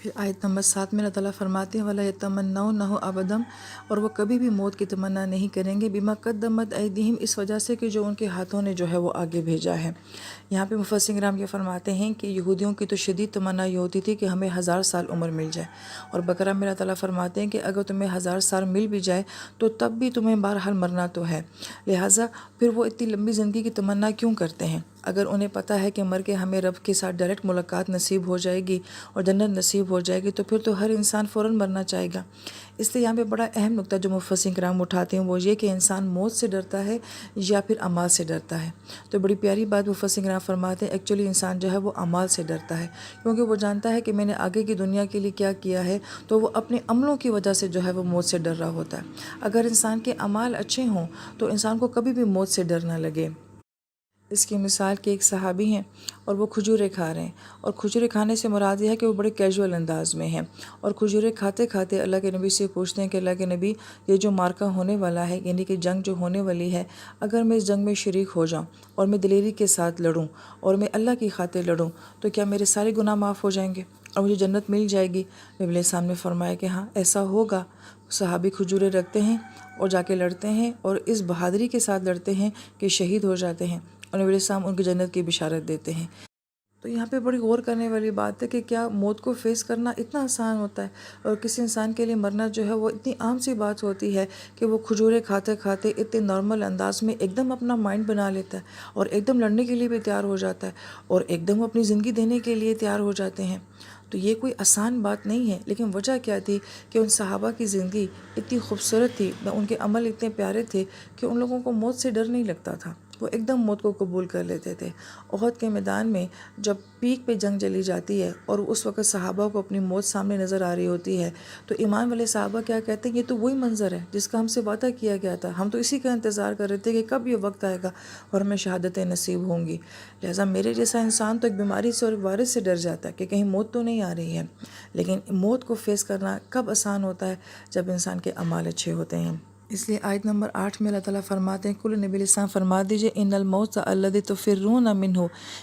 پھر آیت نمبر 7 میں اللہ تعالیٰ فرماتے ہیں وَلَا يَتَمَنَّوْنَهُ ابدم، اور وہ کبھی بھی موت کی تمنا نہیں کریں گے بما قدمت ایدیہم، اس وجہ سے کہ جو ان کے ہاتھوں نے جو ہے وہ آگے بھیجا ہے۔ یہاں پہ مفسرین کرام یہ فرماتے ہیں کہ یہودیوں کی تو شدید تمنا یہ ہوتی تھی کہ ہمیں 1000 سال عمر مل جائے، اور بقرہ میں اللہ تعالیٰ فرماتے ہیں کہ اگر تمہیں 1000 سال مل بھی جائے تو تب بھی تمہیں بہرحال مرنا تو ہے، لہٰذا پھر وہ اتنی لمبی زندگی کی تمنا کیوں کرتے ہیں؟ اگر انہیں پتہ ہے کہ مر کے ہمیں رب کے ساتھ ڈائریکٹ ملاقات نصیب ہو جائے گی اور جنت نصیب ہو جائے گی تو پھر تو ہر انسان فوراً مرنا چاہے گا۔ اس لیے یہاں پہ بڑا اہم نقطہ جو مفسرین کرام اٹھاتے ہیں وہ یہ کہ انسان موت سے ڈرتا ہے یا پھر اعمال سے ڈرتا ہے۔ تو بڑی پیاری بات مفسرین کرام فرماتے ہیں، ایکچولی انسان جو ہے وہ اعمال سے ڈرتا ہے، کیونکہ وہ جانتا ہے کہ میں نے آگے کی دنیا کے لیے کیا کیا ہے، تو وہ اپنے عملوں کی وجہ سے جو ہے وہ موت سے ڈر رہا ہوتا ہے۔ اگر انسان کے اعمال اچھے ہوں تو انسان کو کبھی بھی موت سے ڈر نہ لگے۔ اس کی مثال کہ ایک صحابی ہیں اور وہ کھجوریں کھا رہے ہیں، اور کھجوریں کھانے سے مراد یہ ہے کہ وہ بڑے کیجول انداز میں ہیں، اور کھجوریں کھاتے کھاتے اللہ کے نبی سے پوچھتے ہیں کہ اللہ کے نبی، یہ جو مارکہ ہونے والا ہے، یعنی کہ جنگ جو ہونے والی ہے، اگر میں اس جنگ میں شریک ہو جاؤں اور میں دلیری کے ساتھ لڑوں اور میں اللہ کی خاطر لڑوں تو کیا میرے سارے گناہ معاف ہو جائیں گے اور مجھے جنت مل جائے گی؟ نبی علیہ السلام نے فرمایا کہ ہاں ایسا ہوگا۔ صحابی کھجوریں رکھتے ہیں اور جا کے لڑتے ہیں، اور اس بہادری کے ساتھ لڑتے ہیں کہ شہید ہو جاتے ہیں، اور نبی علیہ السلام ان کی جنت کی بشارت دیتے ہیں۔ تو یہاں پہ بڑی غور کرنے والی بات ہے کہ کیا موت کو فیس کرنا اتنا آسان ہوتا ہے، اور کسی انسان کے لیے مرنا جو ہے وہ اتنی عام سی بات ہوتی ہے کہ وہ کھجوریں کھاتے کھاتے اتنے نارمل انداز میں ایک دم اپنا مائنڈ بنا لیتا ہے اور ایک دم لڑنے کے لیے بھی تیار ہو جاتا ہے اور ایک دم اپنی زندگی دینے کے لیے تیار ہو جاتے ہیں۔ تو یہ کوئی آسان بات نہیں ہے، لیکن وجہ کیا تھی کہ ان صحابہ کی زندگی اتنی خوبصورت تھی، ان کے عمل اتنے پیارے تھے کہ ان لوگوں کو موت سے ڈر نہیں لگتا تھا، وہ ایک دم موت کو قبول کر لیتے تھے۔ احد کے میدان میں جب پیک پہ جنگ چلی جاتی ہے اور اس وقت صحابہ کو اپنی موت سامنے نظر آ رہی ہوتی ہے تو ایمان والے صحابہ کیا کہتے ہیں، یہ تو وہی منظر ہے جس کا ہم سے وعدہ کیا گیا تھا، ہم تو اسی کا انتظار کر رہے تھے کہ کب یہ وقت آئے گا اور ہمیں شہادتیں نصیب ہوں گی۔ لہٰذا میرے جیسا انسان تو ایک بیماری سے اور ایک وائرس سے ڈر جاتا ہے کہ کہیں موت تو نہیں آ رہی ہے، لیکن موت کو فیس کرنا کب آسان ہوتا ہے؟ جب انسان کے اعمال اچھے ہوتے ہیں۔ اس لیے آیت نمبر 8 میں اللہ تعالیٰ فرماتے ہیں، کل نبی علیہ السلام فرما دیجئے ان الموت الذی تفرون منہ،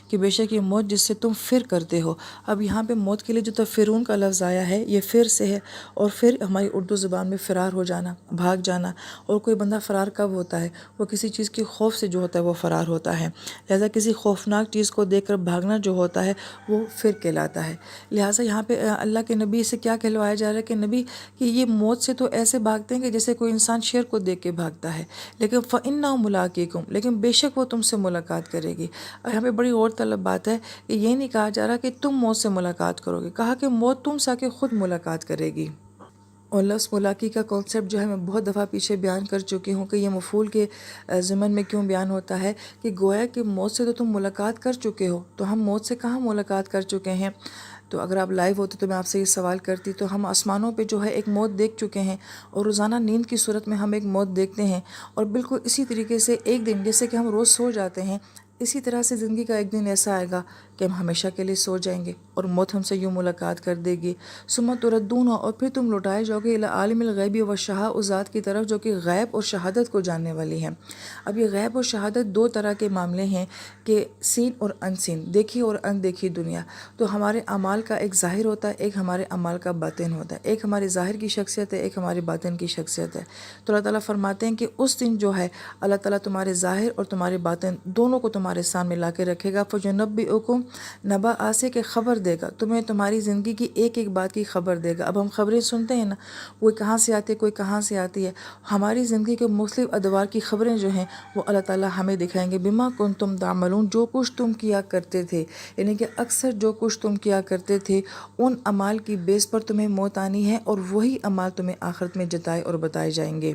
کہ بے شک یہ موت جس سے تم فر کرتے ہو۔ اب یہاں پہ موت کے لیے جو تفرون کا لفظ آیا ہے یہ فر سے ہے، اور پھر ہماری اردو زبان میں فرار ہو جانا، بھاگ جانا، اور کوئی بندہ فرار کب ہوتا ہے؟ وہ کسی چیز کی خوف سے جو ہوتا ہے وہ فرار ہوتا ہے، لہٰذا کسی خوفناک چیز کو دیکھ کر بھاگنا جو ہوتا ہے وہ فر کہلاتا ہے۔ لہٰذا یہاں پہ اللہ کے نبی سے کیا کہلوایا جا رہا ہے کہ نبی کہ یہ موت سے تو ایسے بھاگتے ہیں کہ جیسے کوئی انسان شیر کو دیکھ کے بھاگتا ہے، لیکن فَإِنَّهُ مُلَاقِيكُمْ، لیکن بے شک وہ تم سے ملاقات کرے گی۔ یہاں پہ بڑی غور طلب بات ہے کہ یہ نہیں کہا جا رہا کہ تم موت سے ملاقات کرو گے، کہا کہ موت تم سے آ کے خود ملاقات کرے گی۔ اور لفظ ملاقی کا کانسیپٹ جو ہے میں بہت دفعہ پیچھے بیان کر چکی ہوں کہ یہ مفعول کے ضمن میں کیوں بیان ہوتا ہے کہ گویا کہ موت سے تو تم ملاقات کر چکے ہو، تو ہم موت سے کہاں ملاقات کر چکے ہیں؟ تو اگر آپ لائیو ہوتے تو میں آپ سے یہ سوال کرتی، تو ہم آسمانوں پہ جو ہے ایک موت دیکھ چکے ہیں، اور روزانہ نیند کی صورت میں ہم ایک موت دیکھتے ہیں، اور بالکل اسی طریقے سے ایک دن جیسے کہ ہم روز سو جاتے ہیں، اسی طرح سے زندگی کا ایک دن ایسا آئے گا کہ ہم ہمیشہ کے لیے سو جائیں گے اور موت ہم سے یوں ملاقات کر دے گی۔ ثم تردون، اور پھر تم لوٹائے جاؤ گے الی عالم الغیب والشہادہ، اس ذات کی طرف جو کہ غیب اور شہادت کو جاننے والی ہے۔ اب یہ غیب اور شہادت دو طرح کے معاملے ہیں کہ سین اور ان سین، دیکھی اور ان دیکھی دنیا۔ تو ہمارے اعمال کا ایک ظاہر ہوتا ہے، ایک ہمارے اعمال کا باطن ہوتا ہے، ایک ہماری ظاہر کی شخصیت ہے، ایک ہماری باطن کی شخصیت ہے۔ تو اللہ تعالیٰ فرماتے ہیں کہ اس دن جو ہے اللہ تعالیٰ تمہارے ظاہر اور تمہارے باطن دونوں کو تمہارے سامنے لا کے رکھے گا۔ فَيُنَبِّئُكُم، نبا آسے کے خبر دے گا تمہیں، تمہاری زندگی کی ایک ایک بات کی خبر دے گا۔ اب ہم خبریں سنتے ہیں نا، کوئی کہاں سے آتی ہے، کوئی کہاں سے آتی ہے، ہماری زندگی کے مختلف ادوار کی خبریں جو ہیں وہ اللہ تعالیٰ ہمیں دکھائیں گے۔ بما کنتم تعملون، جو کچھ تم کیا کرتے تھے، یعنی کہ اکثر جو کچھ تم کیا کرتے تھے ان اعمال کی بیس پر تمہیں موت آنی ہے، اور وہی اعمال تمہیں آخرت میں جتائے اور بتائے جائیں گے۔